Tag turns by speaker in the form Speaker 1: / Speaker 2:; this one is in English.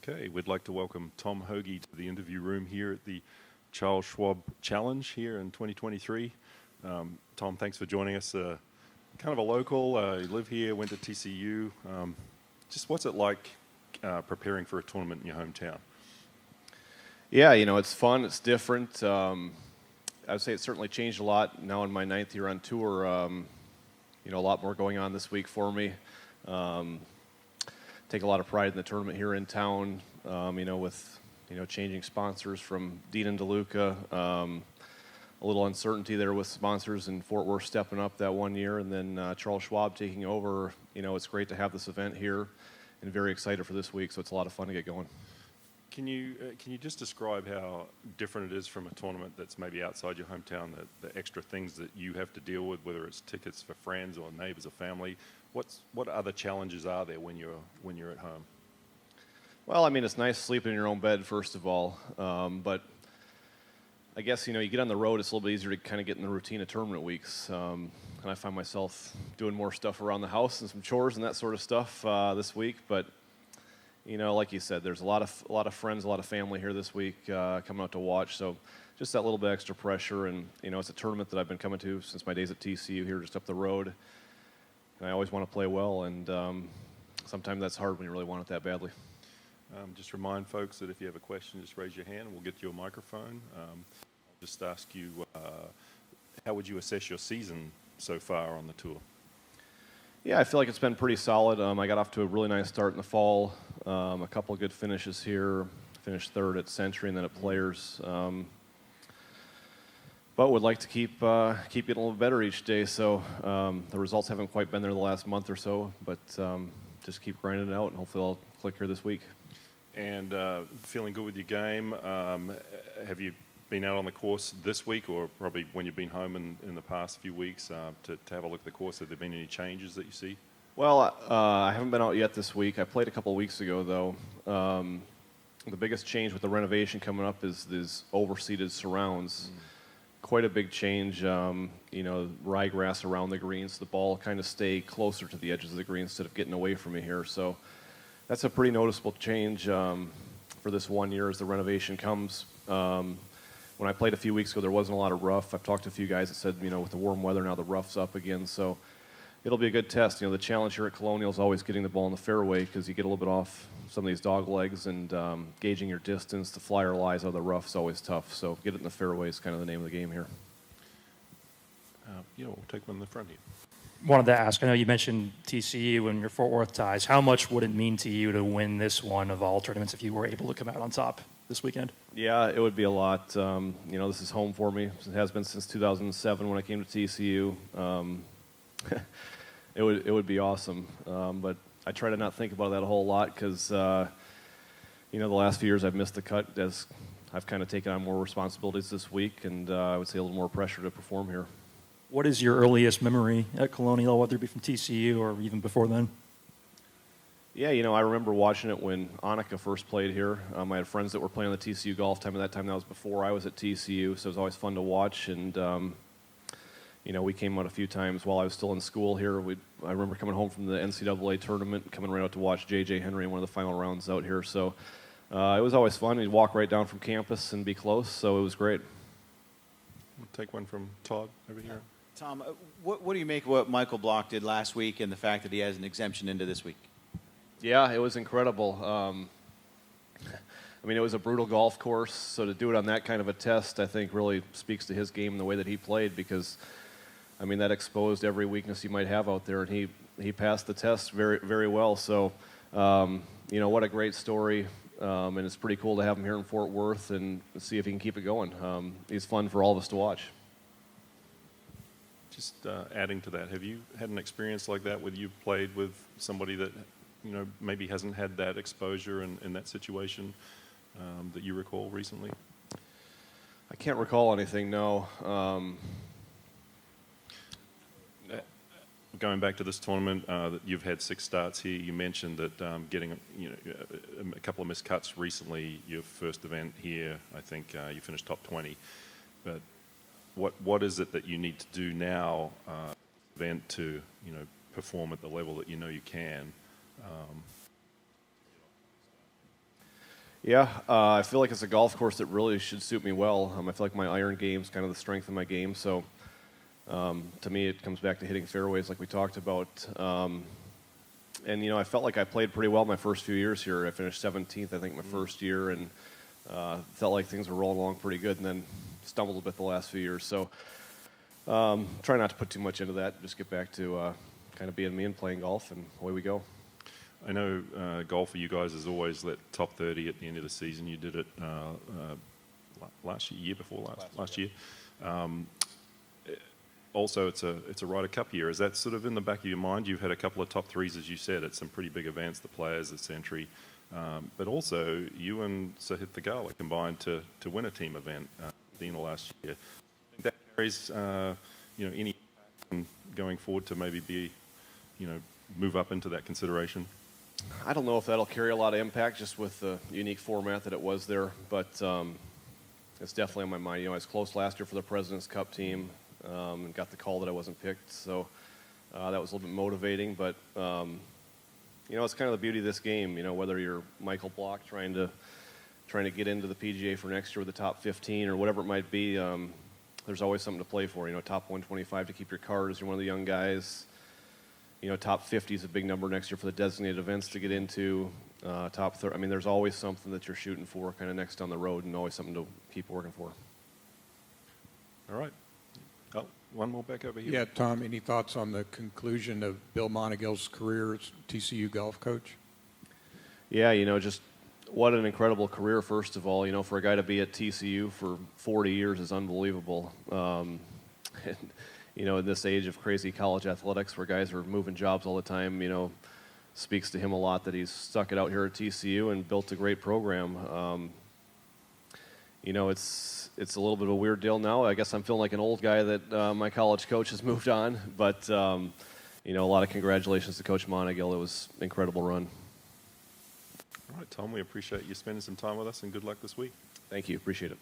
Speaker 1: Okay, we'd like to welcome Tom Hoge to the interview room here at the Charles Schwab Challenge here in 2023. Tom, thanks for joining us. Kind of a local, you live here, went to TCU. Just what's it like preparing for a tournament in your hometown?
Speaker 2: Yeah, you know, it's fun, it's different. I would say it's certainly changed a lot now in my 9th year on tour. You know, a lot more going on this week for me. Take a lot of pride in the tournament here in town, you know, with, changing sponsors from Dean and DeLuca. A little uncertainty there with sponsors in Fort Worth stepping up that one year, and then Charles Schwab taking over. You know, it's great to have this event here and very excited for this week, so it's a lot of fun to get going.
Speaker 1: Can you just describe how different it is from a tournament that's maybe outside your hometown, the extra things that you have to deal with, whether it's tickets for friends or neighbors or family? What other challenges are there when you're at home?
Speaker 2: Well, I mean, it's nice sleeping in your own bed, first of all, but I guess, you get on the road, it's a little bit easier to kind of get in the routine of tournament weeks, and I find myself doing more stuff around the house and some chores and that sort of stuff this week, but like you said, there's a lot of friends, a lot of family here this week coming out to watch. So just that little bit extra pressure, and it's a tournament that I've been coming to since my days at TCU here, just up the road. And I always want to play well, and sometimes that's hard when you really want it that badly.
Speaker 1: Just remind folks that if you have a question, just raise your hand, and we'll get you a microphone. I'll just ask you, how would you assess your season so far on the tour?
Speaker 2: Yeah, I feel like it's been pretty solid. I got off to a really nice start in the fall. A couple of good finishes here. Finished 3rd at Century and then at Players. But would like to keep getting a little better each day. So the results haven't quite been there the last month or so, but just keep grinding it out, and hopefully I'll click here this week.
Speaker 1: And feeling good with your game. Have you been out on the course this week, or probably when you've been home in the past few weeks to have a look at the course? Have there been any changes that you see?
Speaker 2: Well, I haven't been out yet this week. I played a couple of weeks ago, though. The biggest change with the renovation coming up is these overseeded surrounds. Quite a big change, ryegrass around the greens. The ball kind of stay closer to the edges of the green instead of getting away from me here. So that's a pretty noticeable change for this one year as the renovation comes. When I played a few weeks ago, there wasn't a lot of rough. I've talked to a few guys that said, with the warm weather now, the rough's up again. So it'll be a good test. The challenge here at Colonial is always getting the ball in the fairway, because you get a little bit off some of these dog legs, and gauging your distance, the flyer lies out of the rough is always tough. So get it in the fairway is kind of the name of the game here.
Speaker 1: We'll take one in the front here.
Speaker 3: Wanted to ask, I know you mentioned TCU and your Fort Worth ties. How much would it mean to you to win this one of all tournaments if you were able to come out on top this weekend?
Speaker 2: Yeah, it would be a lot. This is home for me. It has been since 2007 when I came to TCU. It would be awesome, but I try to not think about that a whole lot, because the last few years I've missed the cut as I've kind of taken on more responsibilities this week, and I would say a little more pressure to perform here.
Speaker 3: What is your earliest memory at Colonial, whether it be from TCU or even before then?
Speaker 2: Yeah, I remember watching it when Annika first played here. I had friends that were playing on the TCU golf team at that time. That was before I was at TCU, so it was always fun to watch. And we came out a few times while I was still in school here. I remember coming home from the NCAA tournament, coming right out to watch J.J. Henry in one of the final rounds out here. So it was always fun. You'd walk right down from campus and be close, so it was great.
Speaker 1: We'll take one from Todd over here.
Speaker 4: Tom, what do you make of what Michael Block did last week and the fact that he has an exemption into this week?
Speaker 2: Yeah, it was incredible. It was a brutal golf course, so to do it on that kind of a test, I think really speaks to his game and the way that he played, because that exposed every weakness you might have out there, and he passed the test very, very well. So, what a great story, and it's pretty cool to have him here in Fort Worth and see if he can keep it going. He's fun for all of us to watch.
Speaker 1: Just adding to that, have you had an experience like that where you played with somebody that maybe hasn't had that exposure in that situation that you recall recently?
Speaker 2: I can't recall anything, no.
Speaker 1: Going back to this tournament, that you've had 6 starts here. You mentioned that getting a couple of missed cuts recently. Your first event here, I think you finished top 20. But what is it that you need to do now, event to perform at the level that you can?
Speaker 2: Yeah, I feel like it's a golf course that really should suit me well. I feel like my iron game is kind of the strength of my game. So to me, it comes back to hitting fairways like we talked about. And, I felt like I played pretty well my first few years here. I finished 17th, I think, my first year, and felt like things were rolling along pretty good, and then stumbled a bit the last few years. So try not to put too much into that. Just get back to kind of being me and playing golf, and away we go.
Speaker 1: I know golf for you guys is always that top 30 at the end of the season. You did it last year, last year. Also, it's a Ryder Cup year. Is that sort of in the back of your mind? You've had a couple of top threes, as you said, at some pretty big events, the Players, the Century. But also, you and Sahith Theegala combined to win a team event at the end of last year. I think that carries any going forward to maybe be, move up into that consideration?
Speaker 2: I don't know if that'll carry a lot of impact just with the unique format that it was there, but it's definitely on my mind. I was close last year for the President's Cup team and got the call that I wasn't picked, so that was a little bit motivating, but it's kind of the beauty of this game, whether you're Michael Block trying to get into the PGA for next year with the top 15 or whatever it might be, there's always something to play for. Top 125 to keep your card as you're one of the young guys. Top 50 is a big number next year for the designated events to get into. Top 30. There's always something that you're shooting for kind of next down the road, and always something to keep working for.
Speaker 1: All right. Oh, one more back over here.
Speaker 5: Yeah, Tom, any thoughts on the conclusion of Bill Monagill's career as TCU golf coach?
Speaker 2: Yeah, just what an incredible career, first of all. For a guy to be at TCU for 40 years is unbelievable. In this age of crazy college athletics where guys are moving jobs all the time, speaks to him a lot that he's stuck it out here at TCU and built a great program. It's a little bit of a weird deal now. I guess I'm feeling like an old guy that my college coach has moved on, but a lot of congratulations to Coach Monagill. It was an incredible run.
Speaker 1: All right, Tom, we appreciate you spending some time with us, and good luck this week.
Speaker 2: Thank you. Appreciate it.